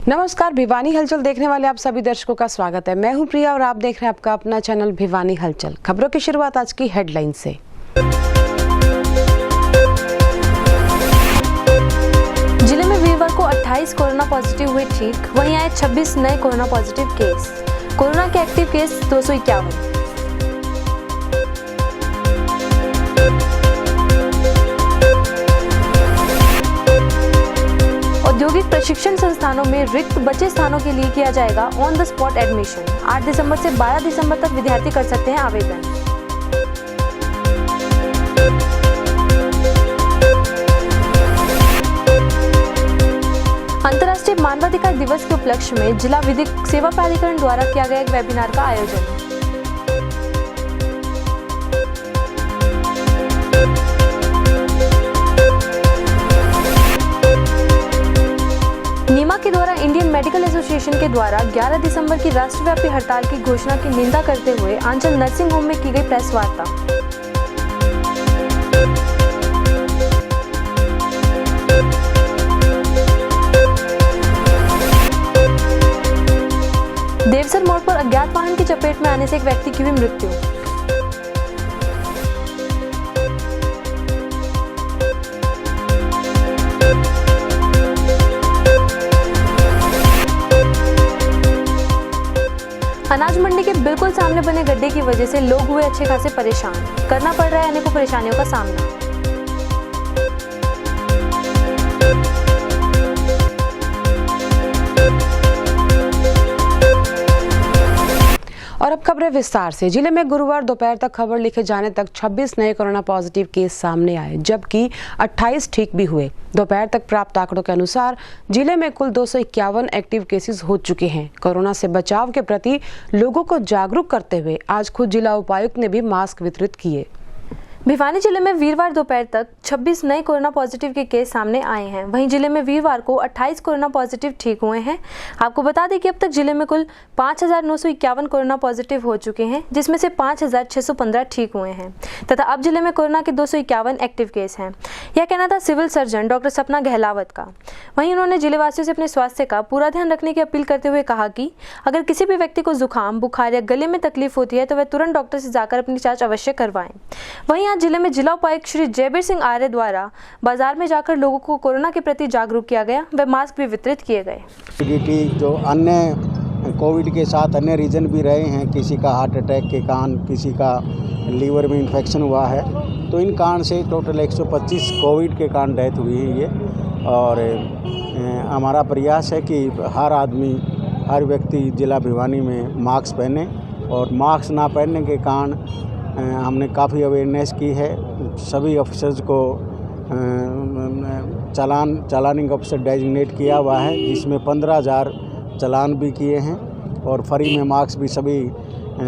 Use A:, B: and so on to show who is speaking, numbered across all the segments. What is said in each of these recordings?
A: नमस्कार, भिवानी हलचल देखने वाले आप सभी दर्शकों का स्वागत है। मैं हूं प्रिया और आप देख रहे हैं आपका अपना चैनल भिवानी हलचल। खबरों की शुरुआत आज की हेडलाइन से।
B: जिले में वीरवार को 28 कोरोना पॉजिटिव हुए ठीक, वहीं आए 26 नए कोरोना पॉजिटिव केस। कोरोना के एक्टिव केस 251। औद्योगिक प्रशिक्षण संस्थानों में रिक्त बचे स्थानों के लिए किया जाएगा ऑन द स्पॉट एडमिशन। 8 दिसंबर से 12 दिसंबर तक विद्यार्थी कर सकते हैं आवेदन। अंतर्राष्ट्रीय मानवाधिकार दिवस के उपलक्ष्य में जिला विधिक सेवा प्राधिकरण द्वारा किया गया एक वेबिनार का आयोजन। नीमा के द्वारा इंडियन मेडिकल एसोसिएशन के द्वारा 11 दिसंबर की राष्ट्रव्यापी हड़ताल की घोषणा की निंदा करते हुए आंचल नर्सिंग होम में की गई प्रेस वार्ता। देवसर मोड़ पर अज्ञात वाहन की चपेट में आने से एक व्यक्ति की हुई मृत्यु। अनाज मंडी के बिल्कुल सामने बने गड्ढे की वजह से लोग हुए अच्छे खासे परेशान, करना पड़ रहा है अनेकों परेशानियों का सामना।
A: और अब खबरें विस्तार से। जिले में गुरुवार दोपहर तक खबर लिखे जाने तक 26 नए कोरोना पॉजिटिव केस सामने आए, जबकि 28 ठीक भी हुए। दोपहर तक प्राप्त आंकड़ों के अनुसार जिले में कुल 251 एक्टिव केसेस हो चुके हैं। कोरोना से बचाव के प्रति लोगों को जागरूक करते हुए आज खुद जिला उपायुक्त ने भी मास्क वितरित किए।
B: भिवानी जिले में वीरवार दोपहर तक 26 नए कोरोना पॉजिटिव के केस सामने आए हैं। वहीं जिले में वीरवार को 28 कोरोना पॉजिटिव ठीक हुए हैं। आपको बता दें कि अब तक जिले में कुल 5,951 कोरोना पॉजिटिव हो चुके हैं, जिसमें से 5,615 ठीक हुए हैं तथा अब जिले में कोरोना के 251 एक्टिव केस हैं। यह कहना था सिविल सर्जन डॉक्टर सपना गहलावत का। वहीं उन्होंने जिलेवासियों से अपने स्वास्थ्य का पूरा ध्यान रखने की अपील करते हुए कहा कि अगर किसी भी व्यक्ति को जुकाम, बुखार या गले में तकलीफ होती है तो वह तुरंत डॉक्टर से जाकर अपनी जांच अवश्य करवाएं। वहीं जिले में जिला उपायुक्त श्री जयबीर सिंह आर्य द्वारा बाजार में जाकर लोगों को कोरोना के प्रति जागरूक किया गया व मास्क भी वितरित किए गए।
C: जो अन्य कोविड के साथ अन्य रीजन भी रहे हैं, किसी का हार्ट अटैक के कारण, किसी का लीवर में इन्फेक्शन हुआ है, तो इन कारण से टोटल 125 कोविड के कारण डेथ हुई है ये। और हमारा प्रयास है कि हर आदमी, हर व्यक्ति जिला भिवानी में मास्क पहने, और मास्क ना पहनने के कारण हमने काफ़ी अवेयरनेस की है। सभी ऑफिसर्स को चालानिंग ऑफिसर डेजिग्नेट किया हुआ है, जिसमें 15,000 चालान भी किए हैं। और फ्री में मास्क भी सभी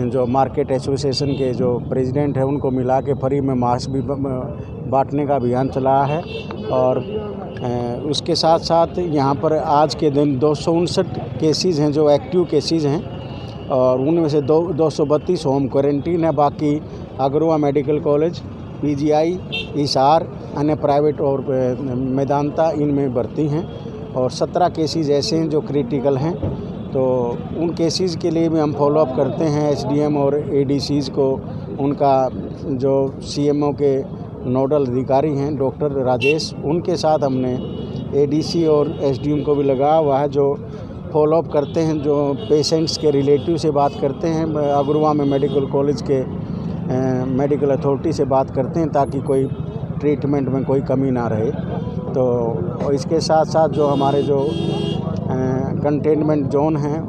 C: जो मार्केट एसोसिएशन के जो प्रेसिडेंट हैं उनको मिला के फ्री में मास्क भी बांटने का अभियान चला है। और उसके साथ साथ यहाँ पर आज के दिन 259 केसेस हैं जो एक्टिव केसेस हैं, और उनमें से 232 होम क्वारंटीन है। बाकी अग्रवा मेडिकल कॉलेज, पीजीआई, हिसार, अन्य प्राइवेट और मेदांता इनमें भर्ती हैं। और 17 केसेस ऐसे हैं जो क्रिटिकल हैं, तो उन केसेस के लिए भी हम फॉलोअप करते हैं एसडीएम और एडीसीज को। उनका जो सीएमओ के नोडल अधिकारी हैं डॉक्टर राजेश, उनके साथ हमने एडीसी और एसडीएम को भी लगाया हुआ है, जो फॉलोअप करते हैं, जो पेशेंट्स के रिलेटिव से बात करते हैं। अग्रवा में मेडिकल कॉलेज के मेडिकल अथॉरिटी से बात करते हैं ताकि कोई ट्रीटमेंट में कोई कमी ना रहे। तो इसके साथ साथ जो हमारे जो कंटेनमेंट जोन हैं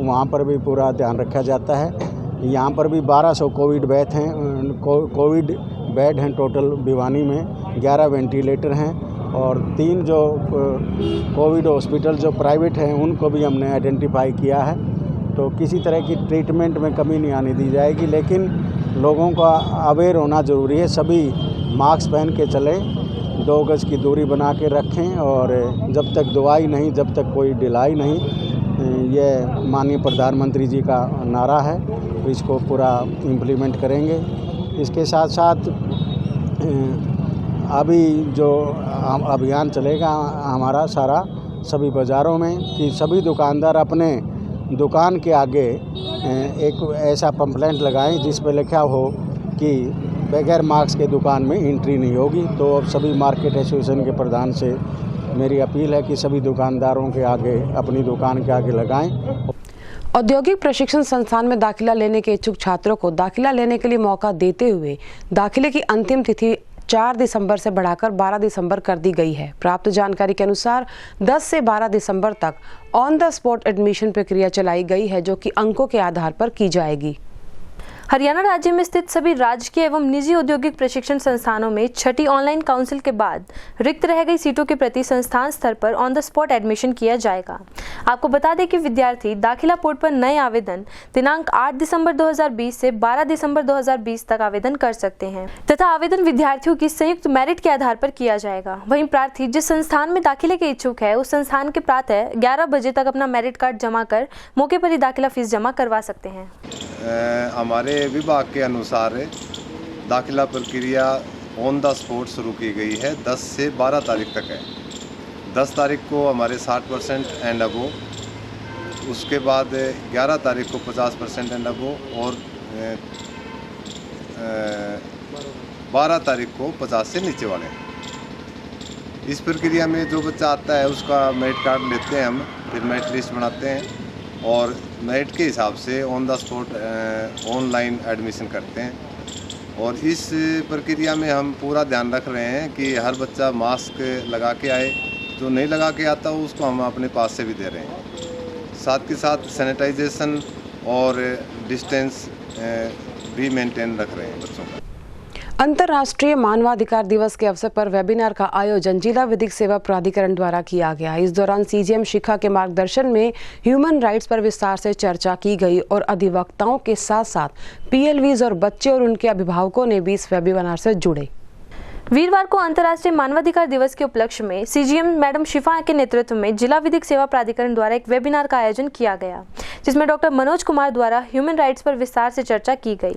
C: वहाँ पर भी पूरा ध्यान रखा जाता है। यहाँ पर भी 1200 कोविड बेड हैं, कोविड बेड हैं टोटल भिवानी में। 11 वेंटिलेटर हैं, और 3 जो कोविड हॉस्पिटल जो प्राइवेट हैं उनको भी हमने आइडेंटिफाई किया है। तो किसी तरह की ट्रीटमेंट में कमी नहीं आने दी जाएगी, लेकिन लोगों का अवेयर होना ज़रूरी है। सभी मास्क पहन के चलें, 2 गज की दूरी बना के रखें, और जब तक दवाई नहीं, जब तक कोई ढिलाई नहीं, ये माननीय प्रधानमंत्री जी का नारा है, तो इसको पूरा इम्प्लीमेंट करेंगे। इसके साथ साथ अभी जो अभियान चलेगा हमारा सारा, सभी बाज़ारों में कि सभी दुकानदार अपने दुकान के आगे एक ऐसा पंपलेट लगाएं जिस पर लिखा हो कि बगैर मास्क के दुकान में एंट्री नहीं होगी। तो अब सभी मार्केट एसोसिएशन के प्रधान से मेरी अपील है कि सभी दुकानदारों के आगे अपनी दुकान के आगे लगाएं।
A: औद्योगिक प्रशिक्षण संस्थान में दाखिला लेने के इच्छुक छात्रों को दाखिला लेने के लिए मौका देते हुए दाखिले की अंतिम तिथि 4 दिसंबर से बढ़ाकर 12 दिसंबर कर दी गई है। प्राप्त जानकारी के अनुसार 10 से 12 दिसंबर तक ऑन द स्पॉट एडमिशन प्रक्रिया चलाई गई है, जो कि अंकों के आधार पर की जाएगी।
B: हरियाणा राज्य में स्थित सभी राजकीय एवं निजी औद्योगिक प्रशिक्षण संस्थानों में छठी ऑनलाइन काउंसिल के बाद रिक्त रह गई सीटों के प्रति संस्थान स्तर पर ऑन द स्पॉट एडमिशन किया जाएगा। आपको बता दें कि विद्यार्थी दाखिला पोर्ट पर नए आवेदन दिनांक 8 दिसंबर 2020 से 12 दिसंबर 2020 तक आवेदन कर सकते हैं तथा आवेदन विद्यार्थियों की संयुक्त मेरिट के आधार पर किया जाएगा। वहीं प्रार्थी जिस संस्थान में दाखिले के इच्छुक है उस संस्थान के प्रातः 11 बजे तक अपना मेरिट कार्ड जमा कर मौके पर ही दाखिला फीस जमा करवा सकते हैं।
D: हमारे विभाग के अनुसार दाखिला प्रक्रिया ऑन द स्पॉट शुरू की गई है। 10 से 12 तारीख तक है। 10 तारीख को हमारे 60% एंड अबो, उसके बाद 11 तारीख को 50% एंड अबो और 12 तारीख को 50 से नीचे वाले। इस प्रक्रिया में जो बच्चा आता है उसका मेरिट कार्ड लेते हैं हम, फिर मेरिट लिस्ट बनाते हैं और मेरिट के हिसाब से on the spot online admission करते हैं। और इस प्रक्रिया में हम पूरा ध्यान रख रहे हैं कि हर बच्चा मास्क लगा के आए, जो नहीं लगा के आता हो उसको हम अपने पास से भी दे रहे हैं। साथ के साथ सैनिटाइजेशन और डिस्टेंस भी मेंटेन रख रहे हैं बच्चों का।
A: अंतर्राष्ट्रीय मानवाधिकार दिवस के अवसर पर वेबिनार का आयोजन जिला विधिक सेवा प्राधिकरण द्वारा किया गया। इस दौरान सीजीएम शिखा के मार्गदर्शन में ह्यूमन राइट्स पर विस्तार से चर्चा की गई और अधिवक्ताओं के साथ साथ पीएलवीज और बच्चे और उनके अभिभावकों ने भी इस वेबिनार से जुड़े।
B: वीरवार को अंतर्राष्ट्रीय मानवाधिकार दिवस के उपलक्ष्य में सीजीएम मैडम शिफा के नेतृत्व में जिला विधिक सेवा प्राधिकरण द्वारा एक वेबिनार का आयोजन किया गया, जिसमें डॉक्टर मनोज कुमार द्वारा ह्यूमन राइट्स पर विस्तार से चर्चा की गई।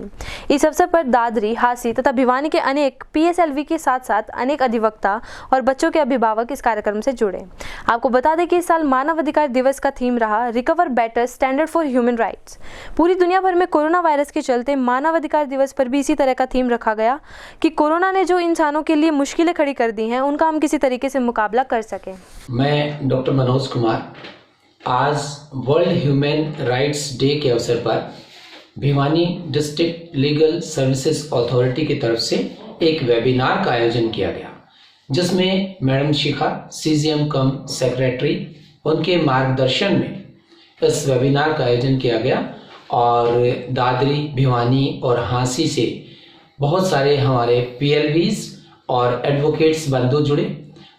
B: इस अवसर पर दादरी, हांसी तथा भिवानी के अनेक पीएसएलवी के साथ साथ अनेक अधिवक्ता और बच्चों के अभिभावक इस कार्यक्रम से जुड़े। आपको बता दें कि इस साल मानव अधिकार दिवस का थीम रहा recover better standard for human rights. पूरी दुनिया भर में कोरोना वायरस के चलते मानव अधिकार दिवस पर भी इसी तरह का थीम रखा गया कि कोरोना ने जो इंसानों के लिए मुश्किलें खड़ी कर दी हैं उनका हम किसी तरीके से मुकाबला कर सकें।
E: मैं डॉक्टर मनोज कुमार आज वर्ल्ड ह्यूमन राइट्स डे के अवसर पर Bhiwani district legal services authority की तरफ से एक वेबिनार का आयोजन किया गया, जिसमें मैडम शिखा सीजीएम कम सेक्रेटरी उनके मार्गदर्शन में इस वेबिनार का आयोजन किया गया और दादरी, भिवानी और हांसी से बहुत सारे हमारे पीएलवीज और एडवोकेट्स बंधु जुड़े।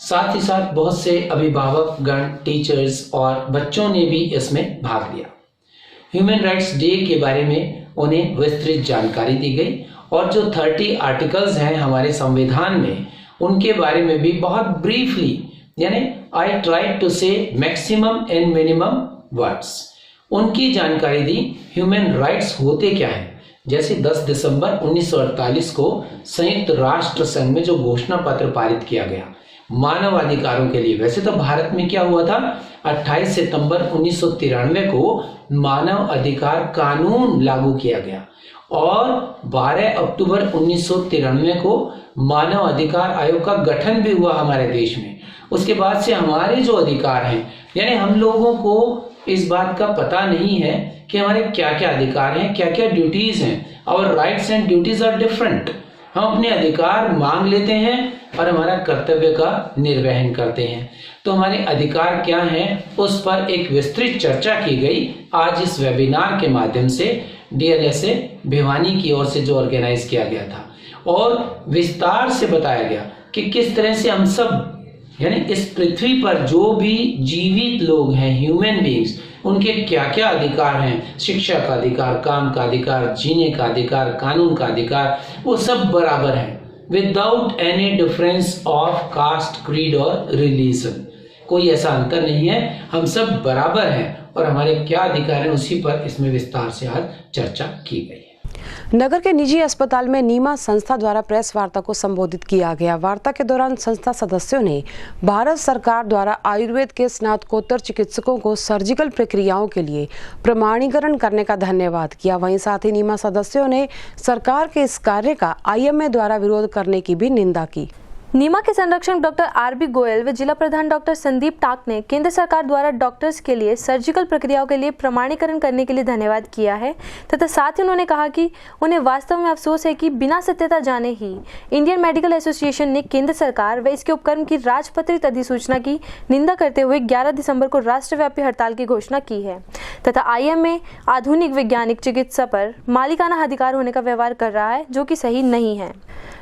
E: साथ ही साथ बहुत से अभिभावक गण, टीचर्स और बच्चों ने भी इसमें भाग लिया। ह्यूमन राइट्स डे के बारे में उन्हें विस्तृत जानकारी दी गई और जो 30 आर्टिकल्स हैं हमारे संविधान में उनके बारे में भी बहुत ब्रीफली, यानी आई ट्राइड टू से मैक्सिमम एंड मिनिमम वर्ड्स, उनकी जानकारी दी। ह्यूमन राइट्स होते क्या हैं, जैसे 10 दिसंबर 1948 को संयुक्त राष्ट्र संघ में जो घोषणा पत्र पारित किया गया मानव अधिकारों के लिए। वैसे तो भारत में क्या हुआ था, 28 सितंबर 1993 को मानव अधिकार कानून लागू किया गया और 12 अक्टूबर 1993 को मानव अधिकार आयोग का गठन भी हुआ हमारे देश में। उसके बाद से हमारे जो अधिकार हैं, यानी हम लोगों को इस बात का पता नहीं है कि हमारे क्या क्या अधिकार हैं, क्या क्या ड्यूटीज हैं। Our rights and duties are different. हम अपने अधिकार मांग लेते हैं और हमारा कर्तव्य का निर्वहन करते हैं। तो हमारे अधिकार क्या हैं उस पर एक विस्तृत चर्चा की गई आज इस वेबिनार के माध्यम से डीएलएसए भिवानी की ओर से जो ऑर्गेनाइज किया गया था, और विस्तार से बताया गया कि किस तरह से हम सब, यानी इस पृथ्वी पर जो भी जीवित लोग हैं, ह्यूमन बीइंग्स, उनके क्या क्या अधिकार हैं, शिक्षा का अधिकार, काम का अधिकार, जीने का अधिकार, कानून का अधिकार, वो सब बराबर हैं without any difference of caste, creed और रिलीजन। कोई ऐसा अंतर नहीं है, हम सब बराबर हैं और हमारे क्या अधिकार हैं उसी पर इसमें विस्तार से आज चर्चा की गई है।
A: नगर के निजी अस्पताल में नीमा संस्था द्वारा प्रेस वार्ता को संबोधित किया गया। वार्ता के दौरान संस्था सदस्यों ने भारत सरकार द्वारा आयुर्वेद के स्नातकोत्तर चिकित्सकों को सर्जिकल प्रक्रियाओं के लिए प्रमाणीकरण करने का धन्यवाद किया। वहीं साथ ही नीमा सदस्यों ने सरकार के इस कार्य का IMA द्वारा विरोध करने की भी निंदा की।
B: नीमा के संरक्षक डॉक्टर RB गोयल व जिला प्रधान डॉक्टर संदीप टाक ने केंद्र सरकार द्वारा डॉक्टर्स के लिए सर्जिकल प्रक्रियाओं के लिए प्रमाणीकरण करने के लिए धन्यवाद किया है तथा साथ ही उन्होंने कहा कि उन्हें वास्तव में अफसोस है कि बिना सत्यता जाने ही इंडियन मेडिकल एसोसिएशन ने केंद्र सरकार व इसके उपक्रम की राजपत्रित अधिसूचना की निंदा करते हुए 11 दिसंबर को राष्ट्रव्यापी हड़ताल की घोषणा की है तथा IMA आधुनिक वैज्ञानिक चिकित्सा पर मालिकाना अधिकार होने का व्यवहार कर रहा है, जो कि सही नहीं है।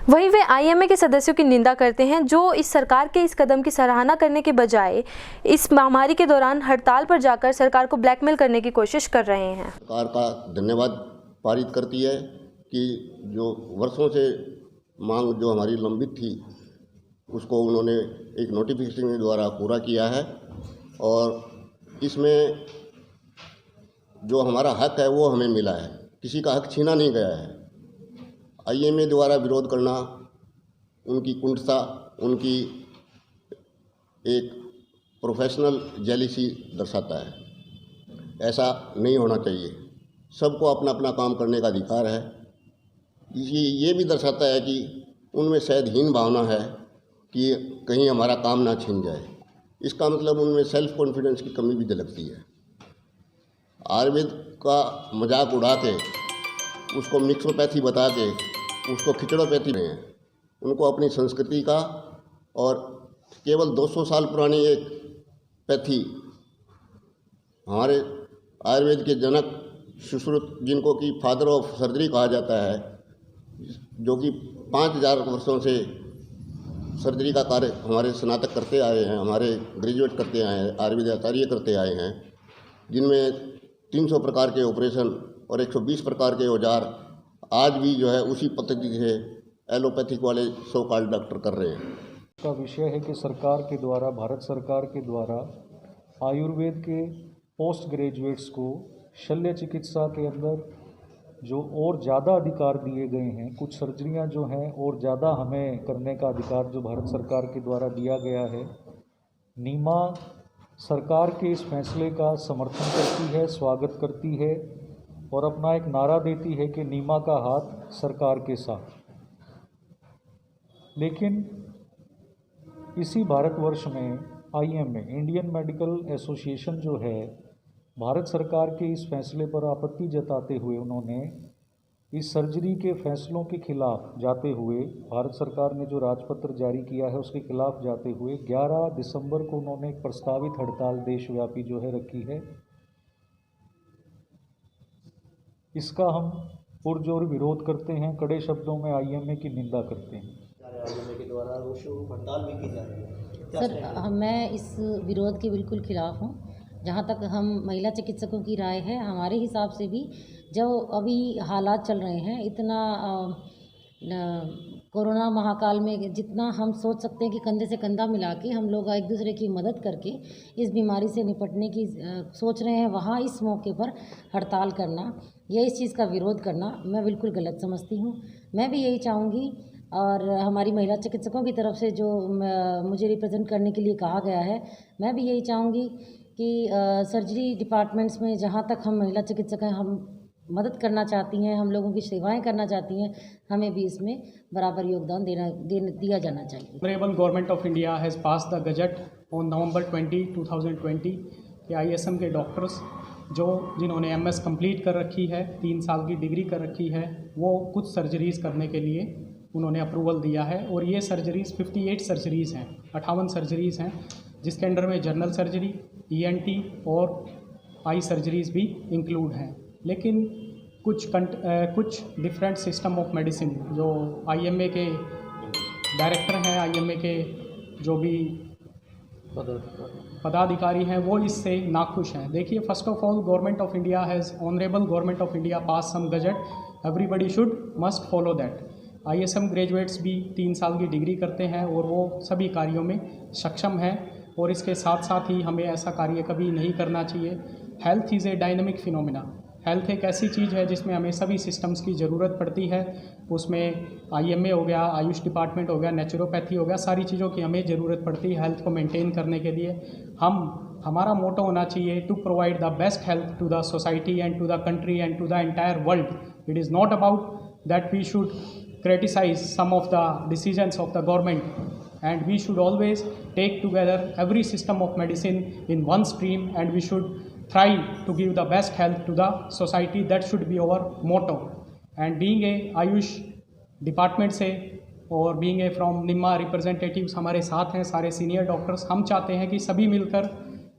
B: वहीं वे IMA के सदस्यों की निंदा करते हैं जो इस सरकार के इस कदम की सराहना करने के बजाय इस महामारी के दौरान हड़ताल पर जाकर सरकार को ब्लैकमेल करने की कोशिश कर रहे हैं।
F: सरकार का धन्यवाद पारित करती है कि जो वर्षों से मांग जो हमारी लंबित थी उसको उन्होंने एक नोटिफिकेशन के द्वारा पूरा किया है और इसमें जो हमारा हक है वो हमें मिला है, किसी का हक छीना नहीं गया है। IMA द्वारा विरोध करना उनकी कुंठता, उनकी एक प्रोफेशनल जेलिसी दर्शाता है। ऐसा नहीं होना चाहिए। सबको अपना अपना काम करने का अधिकार है। ये भी दर्शाता है कि उनमें शायद हीन भावना है कि कहीं हमारा काम ना छिन जाए। इसका मतलब उनमें सेल्फ कॉन्फिडेंस की कमी भी झलकती है। आयुर्वेद का मजाक उड़ा के उसको मिक्सोपैथी बता के उसको खिचड़ोपैथी में है। उनको अपनी संस्कृति का और केवल 200 साल पुरानी एक पैथी, हमारे आयुर्वेद के जनक सुश्रुत, जिनको कि फादर ऑफ सर्जरी कहा जाता है, जो कि 5000 वर्षों से सर्जरी का कार्य हमारे स्नातक करते आए हैं, हमारे ग्रेजुएट करते आए हैं, आयुर्वेद आचार्य करते आए हैं, जिनमें 300 प्रकार के ऑपरेशन और 120 प्रकार के औजार आज भी जो है उसी पद्धति से एलोपैथिक वाले सो कॉल्ड डॉक्टर कर रहे हैं।
G: का विषय है कि सरकार के द्वारा, भारत सरकार के द्वारा आयुर्वेद के पोस्ट ग्रेजुएट्स को शल्य चिकित्सा के अंदर जो और ज़्यादा अधिकार दिए गए हैं, कुछ सर्जरियां जो हैं और ज़्यादा हमें करने का अधिकार जो भारत सरकार के द्वारा दिया गया है। नीमा सरकार के इस फैसले का समर्थन करती है, स्वागत करती है और अपना एक नारा देती है कि नीमा का हाथ सरकार के साथ। लेकिन इसी भारतवर्ष में IMA, इंडियन मेडिकल एसोसिएशन जो है, भारत सरकार के इस फैसले पर आपत्ति जताते हुए उन्होंने इस सर्जरी के फैसलों के खिलाफ जाते हुए, भारत सरकार ने जो राजपत्र जारी किया है उसके खिलाफ जाते हुए 11 दिसंबर को उन्होंने एक प्रस्तावित हड़ताल देशव्यापी जो है रखी है। इसका हम पुरजोर विरोध करते हैं, कड़े शब्दों में IMA की निंदा करते हैं।
H: IMA के द्वारा रोष हड़ताल भी की जा रही है।
I: सर, मैं इस विरोध के बिल्कुल खिलाफ हूँ। जहाँ तक हम महिला चिकित्सकों की राय है, हमारे हिसाब से भी जो अभी हालात चल रहे हैं, इतना कोरोना महाकाल में जितना हम सोच सकते हैं कि कंधे से कंधा मिला के हम लोग एक दूसरे की मदद करके इस बीमारी से निपटने की सोच रहे हैं, वहाँ इस मौके पर हड़ताल करना या इस चीज़ का विरोध करना मैं बिल्कुल गलत समझती हूँ। मैं भी यही चाहूँगी और हमारी महिला चिकित्सकों की तरफ से जो मुझे रिप्रेजेंट करने के लिए कहा गया है, मैं भी यही चाहूँगी कि सर्जरी डिपार्टमेंट्स में जहाँ तक हम महिला चिकित्सक हैं, हम मदद करना चाहती हैं, हम लोगों की सेवाएं करना चाहती हैं, हमें भी इसमें बराबर योगदान दिया जाना चाहिए।
J: Honorable Government of India has passed the Gazette on November 20, 2020 कि ISM के डॉक्टर्स जिन्होंने MS कंप्लीट कर रखी है, 3 साल की डिग्री कर रखी है, वो कुछ सर्जरीज़ करने के लिए उन्होंने अप्रूवल दिया है। और ये सर्जरीज़ 58 सर्जरीज़ हैं, 58 सर्जरीज़ हैं, जिसके अंडर में जनरल सर्जरी, ENT और आई सर्जरीज़ भी इंक्लूड हैं। लेकिन कुछ डिफरेंट सिस्टम ऑफ मेडिसिन जो IMA के डायरेक्टर हैं, IMA के जो भी पदाधिकारी हैं, वो इससे नाखुश हैं। देखिए, first of all government of India has honourable government of India pass some gazette, everybody should must follow that. ISM graduates भी 3 साल की डिग्री करते हैं और वो सभी कार्यों में सक्षम हैं और इसके साथ साथ ही हमें ऐसा कार्य कभी नहीं करना चाहिए। Health is a dynamic phenomena. Health एक ऐसी चीज़ है जिसमें हमें सभी सिस्टम्स की ज़रूरत पड़ती है। उसमें IMA हो गया, आयुष डिपार्टमेंट हो गया, नेचुरोपैथी हो गया, सारी चीज़ों की हमें ज़रूरत पड़ती है हेल्थ को मेंटेन करने के लिए। हमारा मोटो होना चाहिए to provide the best health to the society and to the country and to the entire world. It is not about that we should criticize some of the decisions of the government, and we should always take together every system of medicine in one stream, and we should try to give the best health to the society. That should be our motto. And being a Ayush department से और being a from निम्मा representatives हमारे साथ हैं सारे senior doctors, हम चाहते हैं कि सभी मिलकर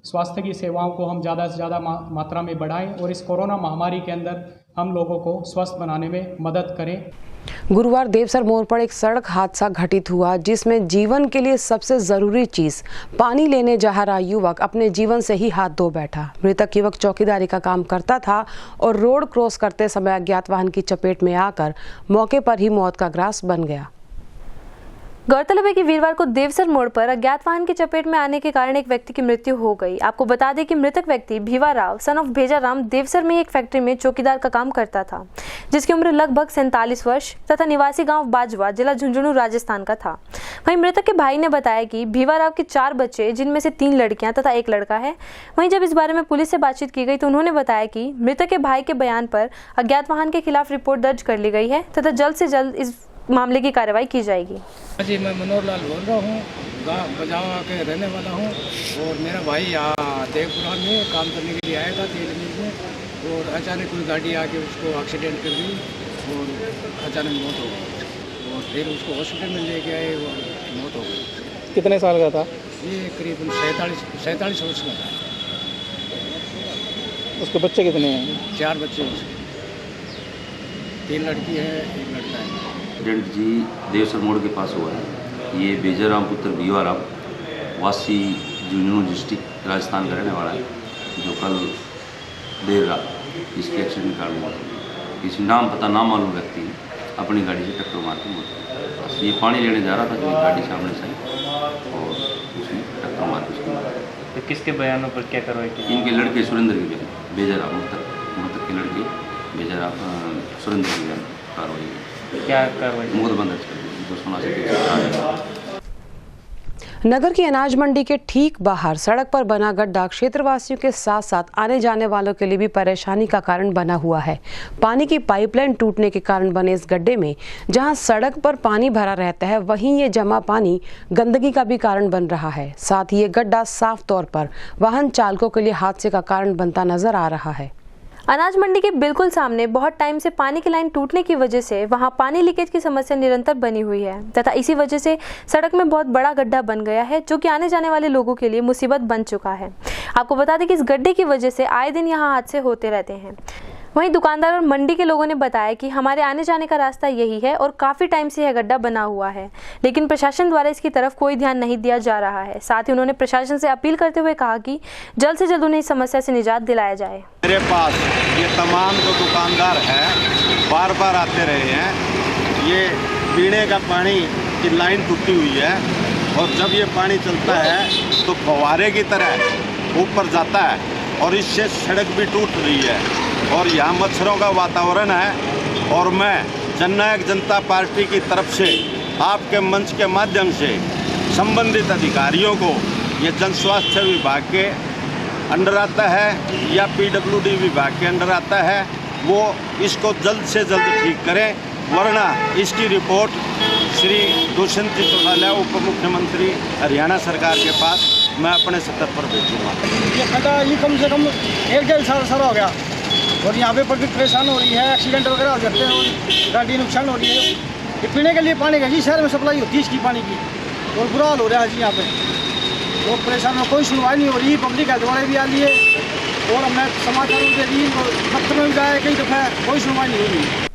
J: स्वास्थ्य की सेवाओं को हम ज़्यादा से ज़्यादा मात्रा में बढ़ाएं और इस कोरोना महामारी के अंदर हम लोगों को स्वस्थ बनाने में मदद करें।
A: गुरुवार देवसर मोड़ पर एक सड़क हादसा घटित हुआ जिसमें जीवन के लिए सबसे जरूरी चीज पानी लेने जा रहा युवक अपने जीवन से ही हाथ धो बैठा। मृतक युवक चौकीदारी का काम करता था और रोड क्रॉस करते समय अज्ञात वाहन की चपेट में आकर मौके पर ही मौत का ग्रास बन गया।
B: गौरतलब है कि वीरवार को देवसर मोड़ पर अज्ञात वाहन की चपेट में आने के कारण एक व्यक्ति की मृत्यु हो गई। आपको बता दें कि मृतक व्यक्ति भीवा राव सन ऑफ भेजा राम देवसर में एक फैक्ट्री में चौकीदार का काम करता था, जिसकी उम्र लगभग 47 वर्ष तथा निवासी गांव बाजवा जिला झुंझुनू राजस्थान का था। वहीं मृतक के भाई ने बताया कि भीवा राव के 4 बच्चे जिनमें से 3 लड़कियां तथा 1 लड़का है। वहीं जब इस बारे में पुलिस से बातचीत की गई तो उन्होंने बताया कि मृतक के भाई के बयान पर अज्ञात वाहन के खिलाफ रिपोर्ट दर्ज कर ली गई है तथा जल्द से जल्द इस मामले की कार्रवाई की जाएगी।
K: जी, मैं मनोहर लाल बोल रहा हूँ, गाँव बजावा के रहने वाला हूँ और मेरा भाई यहाँ देवपुरा में काम करने के लिए आया था तेल मिल में और अचानक कोई गाड़ी आके उसको एक्सीडेंट कर दी और अचानक मौत हो गई और फिर उसको हॉस्पिटल में लेके आए और मौत हो गई।
L: कितने साल का था?
K: ये करीबन 47 वर्ष का था।
L: उसके बच्चे कितने हैं?
K: 4 बच्चे उसके, 3 लड़की है 1 लड़का है।
M: एक्सीडेंट जी देवसर मोड़ के पास हुआ है। ये बेजराम पुत्र भीवा राव वासी झुंझुनू डिस्ट्रिक्ट राजस्थान का रहने वाला है, जो कल देर रात इसके एक्सीडेंट कारण मौत हो गई। किसी नाम पता ना मालूम व्यक्ति ने अपनी गाड़ी से टक्कर मार के मौत हो गई। ये पानी लेने जा रहा था, जो गाड़ी सामने से आई और उसने टक्कर मार के उसकी मौत।
L: तो किसके बयानों पर क्या कार्रवाई की?
M: इनके लड़के सुरेंद्र के बयान, बेजराम मृतक के लड़के बेजराम सुरेंद्र के बयान कार्रवाई।
L: क्या कार्रवाई?
M: मुकदमा दर्ज कर दिया।
A: नगर की अनाज मंडी के ठीक बाहर सड़क पर बना गड्ढा क्षेत्रवासियों के साथ साथ आने जाने वालों के लिए भी परेशानी का कारण बना हुआ है। पानी की पाइपलाइन टूटने के कारण बने इस गड्ढे में जहां सड़क पर पानी भरा रहता है, वहीं ये जमा पानी गंदगी का भी कारण बन रहा है। साथ ही ये गड्ढा साफ तौर पर वाहन चालकों के लिए हादसे का कारण बनता नजर आ रहा है।
B: अनाज मंडी के बिल्कुल सामने बहुत टाइम से पानी की लाइन टूटने की वजह से वहां पानी लीकेज की समस्या निरंतर बनी हुई है तथा इसी वजह से सड़क में बहुत बड़ा गड्ढा बन गया है, जो कि आने जाने वाले लोगों के लिए मुसीबत बन चुका है। आपको बता दें कि इस गड्ढे की वजह से आए दिन यहां हादसे होते रहते हैं। वहीं दुकानदार और मंडी के लोगों ने बताया कि हमारे आने जाने का रास्ता यही है और काफ़ी टाइम से यह गड्ढा बना हुआ है, लेकिन प्रशासन द्वारा इसकी तरफ कोई ध्यान नहीं दिया जा रहा है। साथ ही उन्होंने प्रशासन से अपील करते हुए कहा कि जल्द से जल्द उन्हें इस समस्या से निजात दिलाया जाए।
N: मेरे पास ये तमाम जो दुकानदार हैं बार बार आते रहे हैं। ये पीने का पानी की लाइन टूटी हुई है और जब ये पानी चलता है तो फव्वारे की तरह ऊपर जाता है और इससे सड़क भी टूट रही है और यहाँ मच्छरों का वातावरण है। और मैं जननायक जनता पार्टी की तरफ से आपके मंच के माध्यम से संबंधित अधिकारियों को ये जन स्वास्थ्य विभाग के अंडर आता है या PWD विभाग के अंडर आता है, वो इसको जल्द से जल्द ठीक करें, वरना इसकी रिपोर्ट श्री दुष्यंत चौटाला उप मुख्यमंत्री हरियाणा सरकार के पास मैं अपने स्तर पर भेजूँगा।
O: ये खड्डा ये कम से कम 1-1.5 साल हो गया और यहाँ पे पब्लिक परेशान हो रही है, एक्सीडेंट वगैरह हो जाते हैं और गाड़ी नुकसान हो रही है। ये पीने के लिए पानी का जी शहर में सप्लाई होती है इसकी पानी की और बुरा हाल हो रहा है जी। यहाँ पे लोग परेशान हो, कोई सुनवाई नहीं हो रही। पब्लिक हेल्थ वाले भी आ लिए और हमने समाचारों के लिए दफ्तर में भी जाए कई दफ़ा, कोई सुनवाई नहीं हो रही।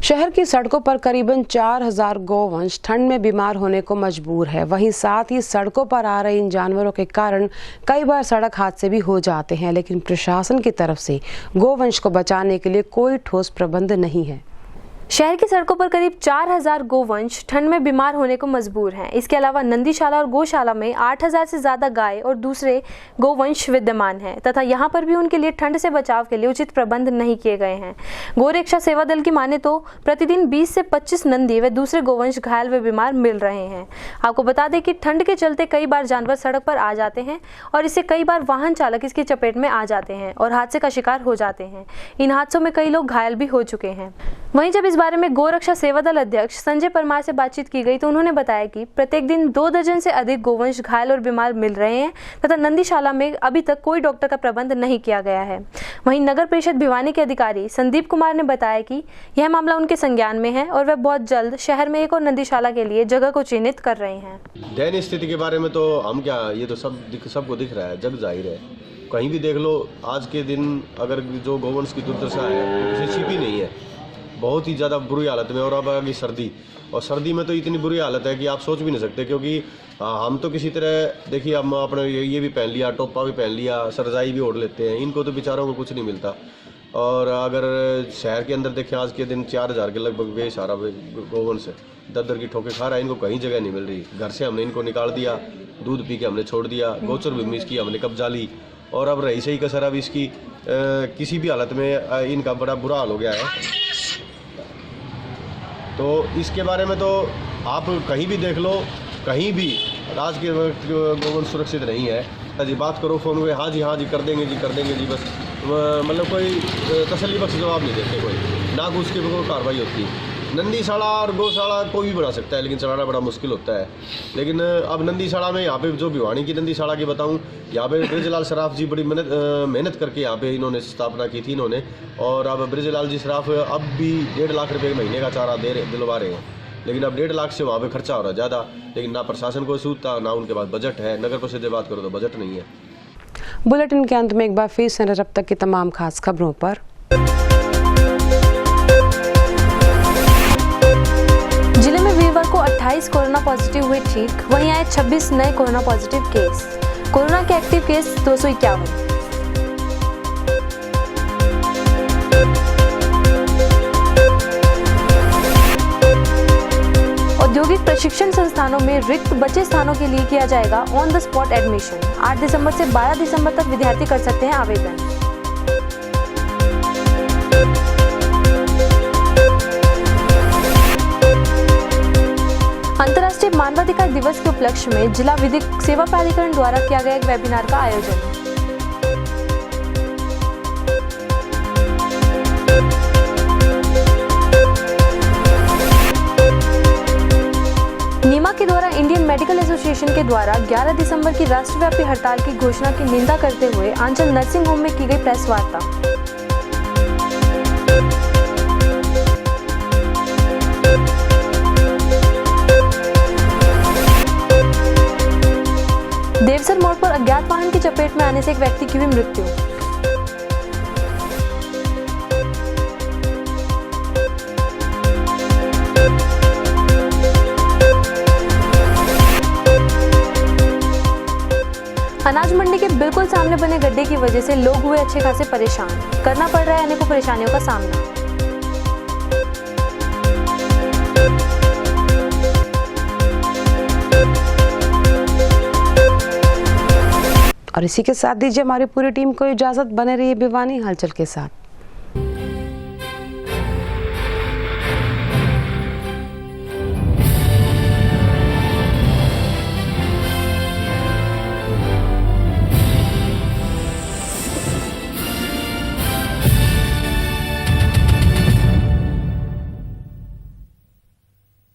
A: शहर की सड़कों पर करीबन 4000 गौवंश ठंड में बीमार होने को मजबूर है। वहीं साथ ही सड़कों पर आ रहे इन जानवरों के कारण कई बार सड़क हादसे भी हो जाते हैं, लेकिन प्रशासन की तरफ से गौवंश को बचाने के लिए कोई ठोस प्रबंध नहीं है।
B: शहर की सड़कों पर करीब 4000 गोवंश ठंड में बीमार होने को मजबूर हैं। इसके अलावा नंदीशाला और गौशाला में 8000 से ज्यादा गाय और दूसरे गोवंश विद्यमान हैं तथा यहाँ पर भी उनके लिए ठंड से बचाव के लिए उचित प्रबंध नहीं किए गए हैं। गौरक्षा सेवा दल की माने तो प्रतिदिन 20 से 25 नंदी व दूसरे गोवंश घायल व बीमार मिल रहे हैं। आपको बता दें कि ठंड के चलते कई बार जानवर सड़क पर आ जाते हैं और इससे कई बार वाहन चालक इसकी चपेट में आ जाते हैं और हादसे का शिकार हो जाते हैं। इन हादसों में कई लोग घायल भी हो चुके हैं। वहीं जब इस बारे में गौरक्षा सेवा दल अध्यक्ष संजय परमार से बातचीत की गई तो उन्होंने बताया कि प्रत्येक दिन 2 दर्जन से अधिक गोवंश घायल और बीमार मिल रहे हैं तथा नंदीशाला में अभी तक कोई डॉक्टर का प्रबंध नहीं किया गया है। वहीं नगर परिषद भिवानी के अधिकारी संदीप कुमार ने बताया कि यह मामला उनके संज्ञान में है और वह बहुत जल्द शहर में एक और नंदीशाला के लिए जगह को चिन्हित कर रहे हैं।
P: दयनीय स्थिति के बारे में तो हम क्या, ये तो सबको दिख रहा है, जग जाहिर है। कहीं भी देख लो आज के दिन अगर जो गोवंश की दुर्दशा है तो किसी छिपी नहीं है, बहुत ही ज़्यादा बुरी हालत में। और अब आ गई सर्दी, और सर्दी में तो इतनी बुरी हालत है कि आप सोच भी नहीं सकते, क्योंकि हम तो किसी तरह देखिए हम अपने ये भी पहन लिया, टोपा भी पहन लिया, सरजाई भी ओढ़ लेते हैं, इनको तो बेचारों को कुछ नहीं मिलता। और अगर शहर के अंदर देखें आज के दिन 4000 के लगभग बेसहारा गोवंश दर की ठोके खा रहा है, इनको कहीं जगह नहीं मिल रही। घर से हमने इनको निकाल दिया, दूध पी के हमने छोड़ दिया, गोचर भूमि इसकी हमने कब्जा ली और अब रही सही कसर अब इसकी किसी भी हालत में इनका बड़ा बुरा हाल हो गया है। तो इसके बारे में तो आप कहीं भी देख लो, कहीं भी आज के वक्त गोवंश सुरक्षित नहीं है। जी बात करो फ़ोन में, हाँ जी कर देंगे जी, बस मतलब कोई तसल्ली बख्श जवाब नहीं देते कोई, ना उसके कोई कार्रवाई होती। नंदीशाला और गौशाला कोई भी बना सकता है लेकिन चलाना बड़ा मुश्किल होता है। लेकिन अब नंदीशाला में यहाँ पे जो भिवानी की नंदीशाला की बताऊँ, यहाँ पे ब्रिजलाल सराफ जी बड़ी मेहनत करके यहाँ पे इन्होंने स्थापना की थी इन्होंने, और अब ब्रिजलाल जी सराफ अब भी 1.5 लाख रुपये महीने का चारा दिलवा रहे हैं। लेकिन अब 1.5 लाख से वहाँ पे खर्चा हो रहा है ज़्यादा, लेकिन ना प्रशासन को सूझता, ना उनके पास बजट है। नगर परिषद से बात करो तो बजट नहीं है।
A: बुलेटिन के अंत में एक बार फिर से नजर अब तक की तमाम खास खबरों पर।
B: जिले में वीरवार को 28 कोरोना पॉजिटिव हुए ठीक, वहीं आए 26 नए कोरोना पॉजिटिव केस। कोरोना के एक्टिव केस 251। औद्योगिक प्रशिक्षण संस्थानों में रिक्त बचे स्थानों के लिए किया जाएगा ऑन द स्पॉट एडमिशन। 8 दिसंबर से 12 दिसंबर तक विद्यार्थी कर सकते हैं आवेदन। अंतर्राष्ट्रीय मानवाधिकार दिवस के उपलक्ष्य में जिला विधिक सेवा प्राधिकरण द्वारा किया गया एक वेबिनार का आयोजन। नीमा के द्वारा इंडियन मेडिकल एसोसिएशन के द्वारा 11 दिसंबर की राष्ट्रव्यापी हड़ताल की घोषणा की निंदा करते हुए आंचल नर्सिंग होम में की गई प्रेस वार्ता। देवसर मोड़ पर अज्ञात वाहन की चपेट में आने से एक व्यक्ति की हुई मृत्यु। अनाज मंडी के बिल्कुल सामने बने गड्ढे की वजह से लोग हुए अच्छे खासे परेशान, करना पड़ रहा है अनेकों परेशानियों का सामना।
A: और इसी के साथ दीजिए हमारी पूरी टीम को इजाजत। बने रहिए भिवानी हलचल के साथ।